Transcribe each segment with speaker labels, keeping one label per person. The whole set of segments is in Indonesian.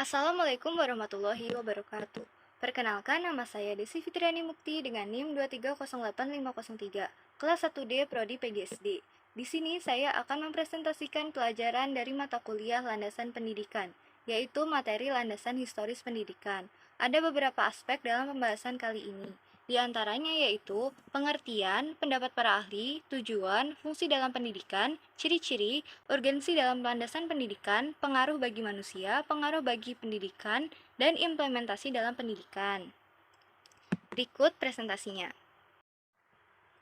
Speaker 1: Assalamualaikum warahmatullahi wabarakatuh. Perkenalkan, nama saya Desi Fitriani Mukti dengan NIM 2308503, kelas 1D Prodi PGSD. Di sini saya akan mempresentasikan pelajaran dari mata kuliah Landasan Pendidikan, yaitu materi landasan historis pendidikan. Ada beberapa aspek dalam pembahasan kali ini. Di antaranya yaitu pengertian, pendapat para ahli, tujuan, fungsi dalam pendidikan, ciri-ciri, urgensi dalam landasan pendidikan, pengaruh bagi manusia, pengaruh bagi pendidikan, dan implementasi dalam pendidikan. Berikut presentasinya.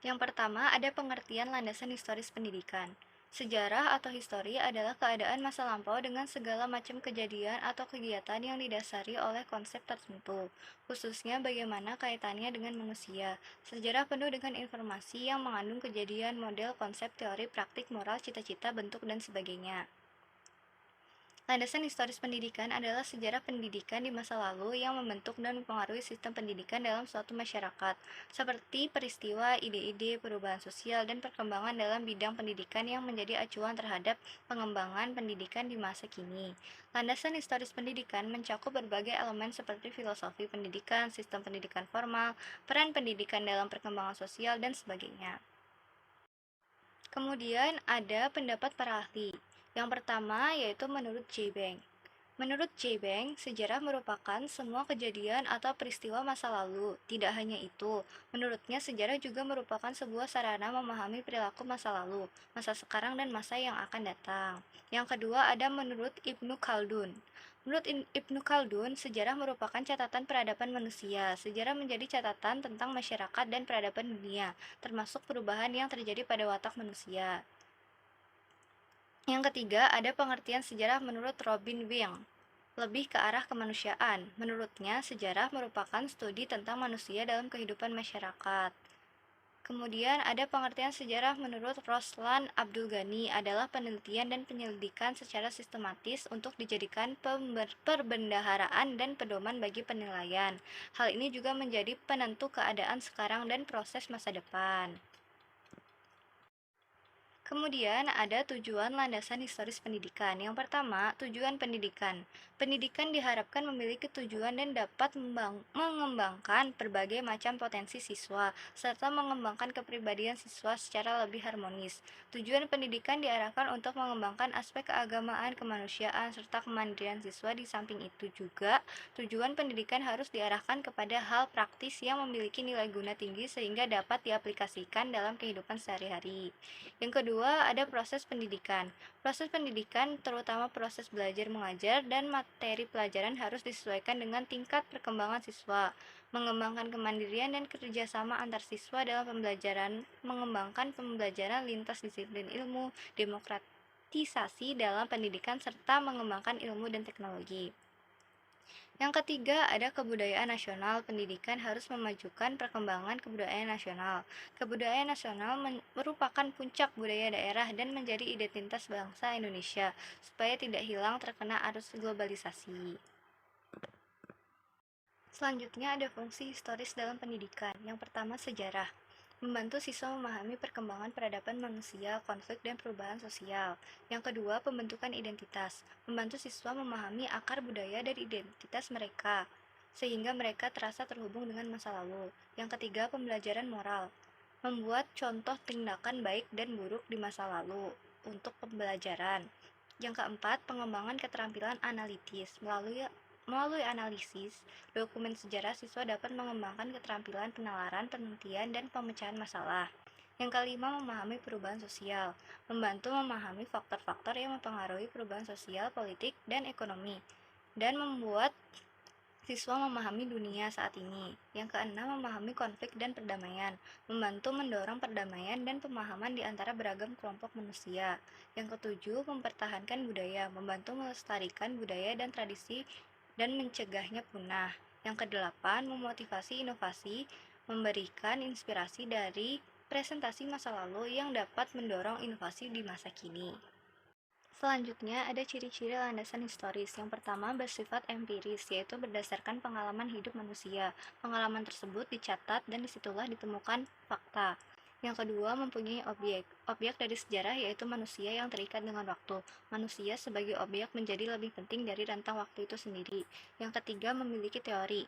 Speaker 1: Yang pertama, ada pengertian landasan historis pendidikan. Sejarah atau histori adalah keadaan masa lampau dengan segala macam kejadian atau kegiatan yang didasari oleh konsep tertentu, khususnya bagaimana kaitannya dengan manusia. Sejarah penuh dengan informasi yang mengandung kejadian, model, konsep, teori, praktik, moral, cita-cita, bentuk, dan sebagainya. Landasan historis pendidikan adalah sejarah pendidikan di masa lalu yang membentuk dan mempengaruhi sistem pendidikan dalam suatu masyarakat, seperti peristiwa, ide-ide, perubahan sosial, dan perkembangan dalam bidang pendidikan yang menjadi acuan terhadap pengembangan pendidikan di masa kini. Landasan historis pendidikan mencakup berbagai elemen seperti filosofi pendidikan, sistem pendidikan formal, peran pendidikan dalam perkembangan sosial, dan sebagainya. Kemudian ada pendapat para ahli. Yang pertama yaitu menurut J. Bank. Menurut J. Bank, sejarah merupakan semua kejadian atau peristiwa masa lalu. Tidak hanya itu, menurutnya sejarah juga merupakan sebuah sarana memahami perilaku masa lalu, masa sekarang, dan masa yang akan datang. Yang kedua ada menurut Ibnu Khaldun. Menurut Ibnu Khaldun, sejarah merupakan catatan peradaban manusia. Sejarah menjadi catatan tentang masyarakat dan peradaban dunia, termasuk perubahan yang terjadi pada watak manusia. Yang ketiga, ada pengertian sejarah menurut Robin Wing, lebih ke arah kemanusiaan. Menurutnya, sejarah merupakan studi tentang manusia dalam kehidupan masyarakat. Kemudian ada pengertian sejarah menurut Roslan Abdul Ghani adalah penelitian dan penyelidikan secara sistematis untuk dijadikan perbendaharaan dan pedoman bagi penilaian. Hal ini juga menjadi penentu keadaan sekarang dan proses masa depan. Kemudian ada tujuan landasan historis pendidikan. Yang pertama, tujuan pendidikan. Pendidikan diharapkan memiliki tujuan dan dapat mengembangkan berbagai macam potensi siswa, serta mengembangkan kepribadian siswa secara lebih harmonis. Tujuan pendidikan diarahkan untuk mengembangkan aspek keagamaan, kemanusiaan, serta kemandirian siswa. Di samping itu juga, tujuan pendidikan harus diarahkan kepada hal praktis yang memiliki nilai guna tinggi sehingga dapat diaplikasikan dalam kehidupan sehari-hari. Yang kedua, ada proses pendidikan. Proses pendidikan, terutama proses belajar mengajar dan materi pelajaran harus disesuaikan dengan tingkat perkembangan siswa, mengembangkan kemandirian dan kerjasama antar siswa dalam pembelajaran, mengembangkan pembelajaran lintas disiplin ilmu, demokratisasi dalam pendidikan, serta mengembangkan ilmu dan teknologi. Yang ketiga, ada kebudayaan nasional. Pendidikan harus memajukan perkembangan kebudayaan nasional. Kebudayaan nasional merupakan puncak budaya daerah dan menjadi identitas bangsa Indonesia, supaya tidak hilang terkena arus globalisasi. Selanjutnya ada fungsi historis dalam pendidikan. Yang pertama, sejarah. Membantu siswa memahami perkembangan peradaban manusia, konflik, dan perubahan sosial. Yang kedua, pembentukan identitas. Membantu siswa memahami akar budaya dan identitas mereka, sehingga mereka terasa terhubung dengan masa lalu. Yang ketiga, pembelajaran moral. Membuat contoh tindakan baik dan buruk di masa lalu untuk pembelajaran. Yang keempat, pengembangan keterampilan analitis. Melalui analisis dokumen sejarah, siswa dapat mengembangkan keterampilan penalaran, penelitian, dan pemecahan masalah. Yang kelima, memahami perubahan sosial. Membantu memahami faktor-faktor yang mempengaruhi perubahan sosial, politik, dan ekonomi, dan membuat siswa memahami dunia saat ini. Yang keenam, memahami konflik dan perdamaian. Membantu mendorong perdamaian dan pemahaman di antara beragam kelompok manusia. Yang ketujuh, mempertahankan budaya. Membantu melestarikan budaya dan tradisi dan mencegahnya punah. Yang kedelapan, memotivasi inovasi, memberikan inspirasi dari presentasi masa lalu yang dapat mendorong inovasi di masa kini. Selanjutnya ada ciri-ciri landasan historis. Yang pertama, bersifat empiris, yaitu berdasarkan pengalaman hidup manusia. Pengalaman tersebut dicatat dan disitulah ditemukan fakta. Yang kedua, mempunyai objek. Objek dari sejarah yaitu manusia yang terikat dengan waktu. Manusia sebagai objek menjadi lebih penting dari rentang waktu itu sendiri. Yang ketiga, memiliki teori.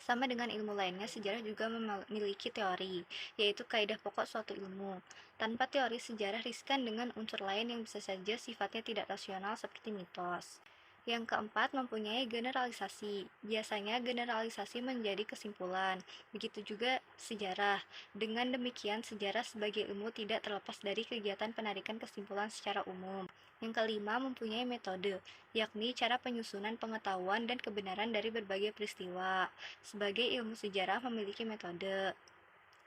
Speaker 1: Sama dengan ilmu lainnya, sejarah juga memiliki teori, yaitu kaidah pokok suatu ilmu. Tanpa teori sejarah riskan dengan unsur lain yang bisa saja sifatnya tidak rasional seperti mitos. Yang keempat, mempunyai generalisasi. Biasanya generalisasi menjadi kesimpulan. Begitu juga sejarah. Dengan demikian, sejarah sebagai ilmu tidak terlepas dari kegiatan penarikan kesimpulan secara umum. Yang kelima, mempunyai metode, yakni cara penyusunan pengetahuan dan kebenaran dari berbagai peristiwa. Sebagai ilmu sejarah memiliki metode,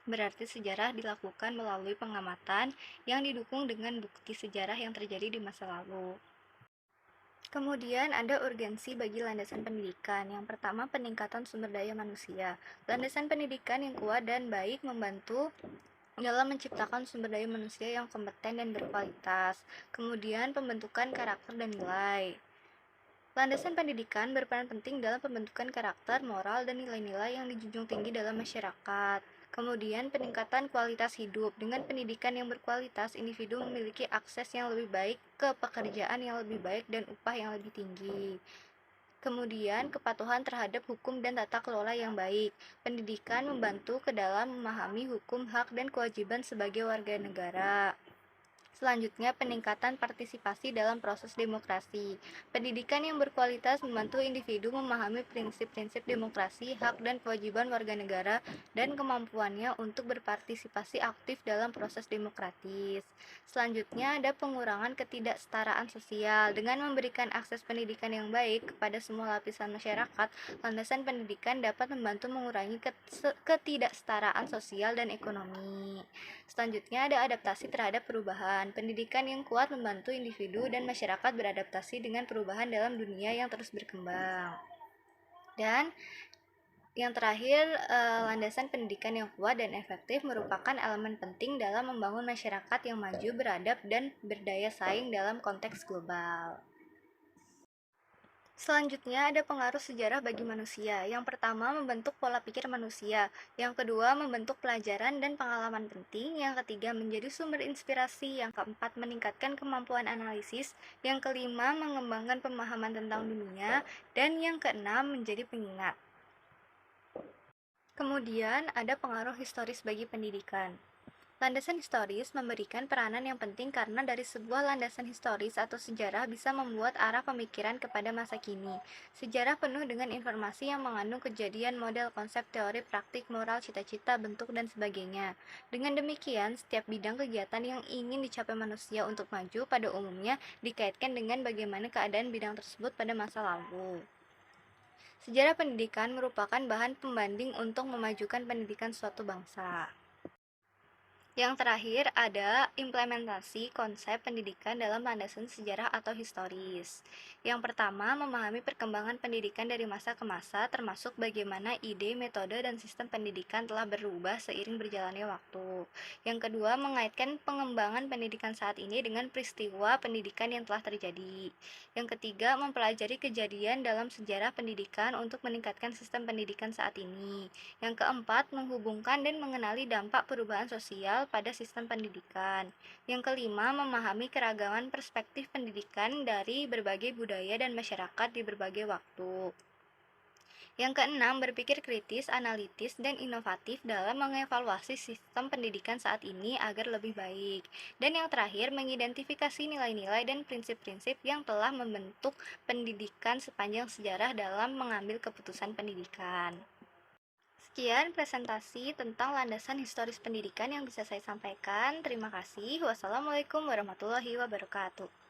Speaker 1: berarti sejarah dilakukan melalui pengamatan yang didukung dengan bukti sejarah yang terjadi di masa lalu. Kemudian ada urgensi bagi landasan pendidikan. Yang pertama, peningkatan sumber daya manusia. Landasan pendidikan yang kuat dan baik membantu dalam menciptakan sumber daya manusia yang kompeten dan berkualitas. Kemudian, pembentukan karakter dan nilai. Landasan pendidikan berperan penting dalam pembentukan karakter, moral, dan nilai-nilai yang dijunjung tinggi dalam masyarakat. Kemudian, peningkatan kualitas hidup. Dengan pendidikan yang berkualitas, individu memiliki akses yang lebih baik ke pekerjaan yang lebih baik dan upah yang lebih tinggi. Kemudian, kepatuhan terhadap hukum dan tata kelola yang baik. Pendidikan membantu ke dalam memahami hukum, hak, dan kewajiban sebagai warga negara. Selanjutnya, peningkatan partisipasi dalam proses demokrasi. Pendidikan yang berkualitas membantu individu memahami prinsip-prinsip demokrasi, hak dan kewajiban warga negara, dan kemampuannya untuk berpartisipasi aktif dalam proses demokratis. Selanjutnya, ada pengurangan ketidaksetaraan sosial. Dengan memberikan akses pendidikan yang baik kepada semua lapisan masyarakat, landasan pendidikan dapat membantu mengurangi ketidaksetaraan sosial dan ekonomi. Selanjutnya, ada adaptasi terhadap perubahan. Pendidikan yang kuat membantu individu dan masyarakat beradaptasi dengan perubahan dalam dunia yang terus berkembang. Dan yang terakhir, landasan pendidikan yang kuat dan efektif merupakan elemen penting dalam membangun masyarakat yang maju, beradab, dan berdaya saing dalam konteks global. Selanjutnya ada pengaruh sejarah bagi manusia. Yang pertama, membentuk pola pikir manusia. Yang kedua, membentuk pelajaran dan pengalaman penting. Yang ketiga, menjadi sumber inspirasi. Yang keempat, meningkatkan kemampuan analisis. Yang kelima, mengembangkan pemahaman tentang dunia. Dan yang keenam, menjadi pengingat. Kemudian ada pengaruh historis bagi pendidikan. Landasan historis memberikan peranan yang penting karena dari sebuah landasan historis atau sejarah bisa membuat arah pemikiran kepada masa kini. Sejarah penuh dengan informasi yang mengandung kejadian, model, konsep, teori, praktik, moral, cita-cita, bentuk, dan sebagainya. Dengan demikian, setiap bidang kegiatan yang ingin dicapai manusia untuk maju pada umumnya dikaitkan dengan bagaimana keadaan bidang tersebut pada masa lalu. Sejarah pendidikan merupakan bahan pembanding untuk memajukan pendidikan suatu bangsa. Yang terakhir ada implementasi konsep pendidikan dalam landasan sejarah atau historis. Yang pertama, memahami perkembangan pendidikan dari masa ke masa, termasuk bagaimana ide, metode, dan sistem pendidikan telah berubah seiring berjalannya waktu. Yang kedua, mengaitkan pengembangan pendidikan saat ini dengan peristiwa pendidikan yang telah terjadi. Yang ketiga, mempelajari kejadian dalam sejarah pendidikan untuk meningkatkan sistem pendidikan saat ini. Yang keempat, menghubungkan dan mengenali dampak perubahan sosial pada sistem pendidikan. Yang kelima, memahami keragaman perspektif pendidikan dari berbagai budaya dan masyarakat di berbagai waktu. Yang keenam, berpikir kritis, analitis, dan inovatif dalam mengevaluasi sistem pendidikan saat ini agar lebih baik. Dan yang terakhir, mengidentifikasi nilai-nilai dan prinsip-prinsip yang telah membentuk pendidikan sepanjang sejarah dalam mengambil keputusan pendidikan. Sekian presentasi tentang landasan historis pendidikan yang bisa saya sampaikan. Terima kasih. Wassalamualaikum warahmatullahi wabarakatuh.